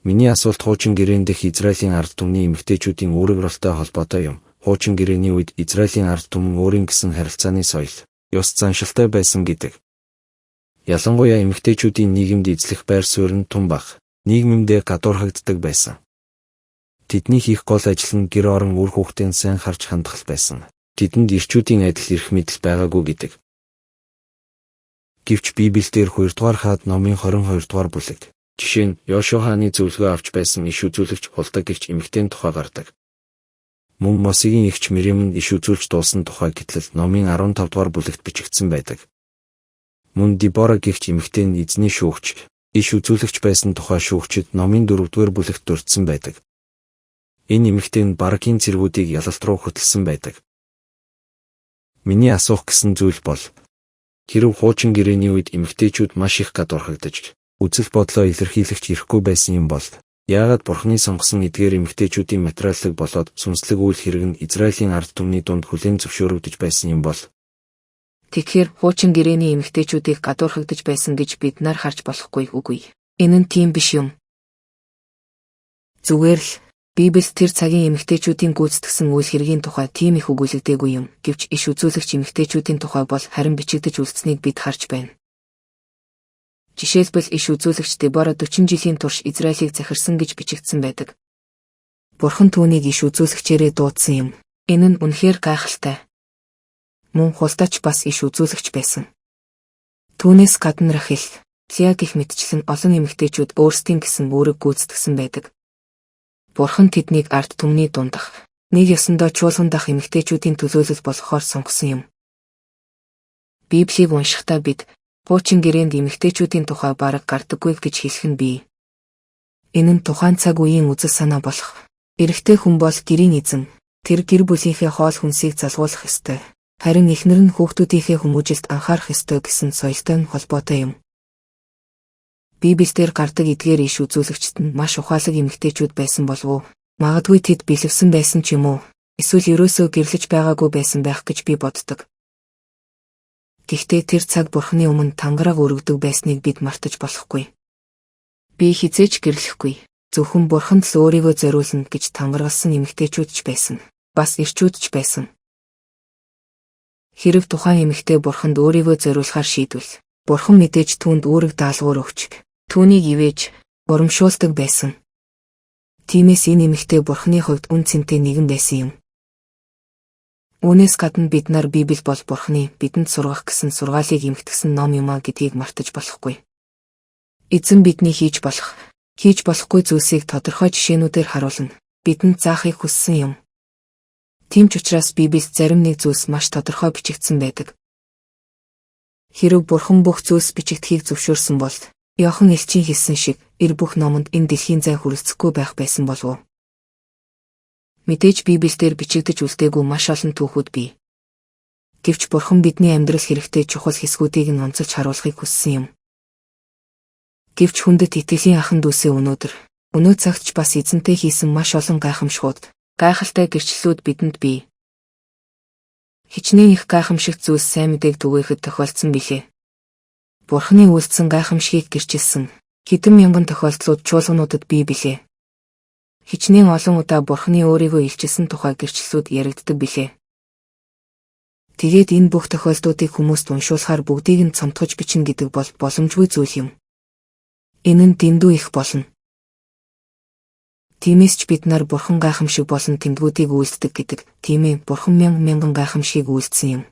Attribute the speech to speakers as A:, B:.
A: Миний асуулт хуучин гэрээнд дэх Израилийн ард түмний эмэгтэйчүүдийн үүрэг холбоотой юм. Хуучин гэрээний үед Израилийн ард түмэн өөрийн гэсэн харилцааны соёл, ёс заншилтай байсан гэдэг. Ялангуяа эмэгтэйчүүдийн нийгэмд эзлэх байр суурь нь тун баг, нийгэмдээ гадуурхагддаг байсан. Тэдний хийх гол ажил нь гэр орон үр хүүхдийн сайн харж хандах байсан. Тэдэнд ирчүүдийн адил эрх мэдэл байгаагүй гэдэг. Гэвч Библиэлд 2 дугаар хаад номын 22 дугаар бүлэг. Жишээ нь Йошуа хааны зөвлөгөө авч байсан иш үзүүлэгч Хулдаг гэгч эмэгтэйн тухай гардаг. Мөн Мосегийн эгч Мирьям нь иш үзүүлж дуусан тухай гэтэл номын 15 дугаар бүлэгт бичигдсэн байдаг. Мөн Дебора гэгч эмэгтэй нь эзний шүүгч, иш үзүүлэгч байсан тухай шүүгчид номын 4 дугаар бүлэгт дурдсан байдаг. Энэ эмэгтэй нь Баракийн цэргүүдийг ялалт руу хөтлсөн байдаг. Миний асуух гэсэн зүйл бол хэрэв хуучин гэрээний үед эмэгтэйчүүд маш их гадуурхагдаж, үзэл бодлоо илэрхийлэгч ирэхгүй байсан юм бол яагаад Бурхны сонгосон эдгээр эмэгтэйчүүдийн материаллык болоод сүнслэг үйл хэрэг нь Израилийн ард түмний дунд хүлээн зөвшөөрөгдөж байсан юм бол?
B: Тэгэхээр хуучин гэрээний эмэгтэйчүүдийг гадуурхагдаж байсан гэж бид нар харж болохгүй үгүй. Энэ нь тийм биш юм. Зүгээр л Библиэд тэр цагийн эмэгтэйчүүдийн гүйцэтгсэн үйл хэргийн тухай тийм их өгүүлэгдээгүй юм. Гэвч иш үзүүлэгч эмэгтэйчүүдийн тухай бол харин бичигдэж үлдсэнийг бид харж байна. Жишээлбэл иш үзүүлэгч Дебора 40 жилийн турш Израилийг захирсан гэж бичигдсэн байдаг. Бурхан түүнийг иш үзүүлэгчээрээ дуудсан юм. Энэ нь үнэхээр гайхалтай. Мөн Хулдач бас иш үзүүлэгч байсан. Түүнээс гадна Рахил, Леа гэх мэтчлэн олон эмэгтэйчүүд өөрсдийн гэсэн үүрэг гүйцэтгсэн байдаг. Бурхан тэднийг ард түмний дундах, нэг ёсондоо чуулгандах эмэгтэйчүүдийн төлөөлөл болгохоор сонгосон юм. Библийг уншихдаа бид хуучин гэрээнд эмэгтэйчүүдийн тухай бараг гардаггүй гэж хэлэх нь бий. Энэ нь тухайн цаг үеийн үзэл санаа болох. Эрэгтэй хүн бол гэрийн эзэн. Тэр гэр бүлийнхээ хоол хүнсийг залгуулах ёстой. Харин эхнэр нь хүүхдүүдийнхээ хүмүүжилд анхаарах ёстой гэсэн соёлтой холбоотой юм. Библиэлд гардаг эдгээр иш үзүүлэгчд нь маш ухаалаг эмэгтэйчүүд байсан болов уу? Магадгүй тэд бэлэвсэн байсан ч юм уу? Эсвэл ерөөсөө гэрлэж байгаагүй байсан байх гэж би боддог. Гэхдээ тэр цаг Бурханы өмнө тангараг өргөдөг байсныг бид мартаж болохгүй. Би хизээж гэрлэхгүй. Зөвхөн Бурханд л өөрийгөө зориулна гэж тангаргалсан эмэгтэйчүүд ч байсан. Бас ирчүүд ч байсан. Хэрэв тухайн эмэгтэй Бурханд өөрийгөө зориулахаар шийдвэл, Бурхан мэдээж түүнд үүрэг даалгавар өгч, түүнийг ивэж, урамшуулдаг байсан. Тиймээс энэ эмэгтэй Бурханы хувьд үн цэнтэй нэгэн байсан юм. Үүнээс гадна бид нар Библи бол Бурханы бидэнд сургах гэсэн сургаалыг эмхтгсэн ном юм а гэдгийг мартаж болохгүй. Эзэн бидний хийж болохгүй зүйлсийг тодорхой жишээнүүдээр харуулна. Бидэнд заахыг хүссэн юм. Тийм ч учраас Библиэд зарим нэг зүйлс маш тодорхой бичигдсэн байдаг. Хэрэв Бурхан бүх зүйлс бичигдэхийг зөвшөөрсөн бол Иохан элчийн хэлсэн шиг эр бүх номонд энэ дэлхийн зай хүрэлцэхгүй байх байсан болов уу? Мэдээж Библиэлд бичигдэж үлдээгүй маш олон түүхүүд бий. Гэвч Бурхан бидний амьдрал хэрэгтэй чухал хэсгүүдийг нь онцолж харуулахыг хүссэн юм. Гэвч хүндэт итгэлийн ахын дүүсээ өнөө цагт ч бас эзэнтэй хийсэн маш олон гайхалтай гэрчлэлүүд бидэнд бий. Хичнээн их гайхамшигт зүйлс сайн мэдээг түгээхэд тохиолдсон билээ. Бурханы үйлдсэн гайхамшигыг гэрчилсэн хэдэн мянган тохиолдлууд чуулгануудад бий билээ. Хичнээн олон удаа Бурханы өөрийгөө илчилсэн тухай гэрчлэлүүд яригддаг билээ. Тэгээд энэ бүх тохиолдлуудыг хүмүүст уншуулахаар бүгдийг нь цомтгож бичнэ гэдэг бол боломжгүй зүйл юм. Энэ нь дэндүү их болно. Тиймээс ч бид нар Бурхан гайхамшиг болон тэмдгүүдийг үйлддэг гэдэг, тийм ээ, Бурхан мянган гайхамшигыг үйлдсэн юм.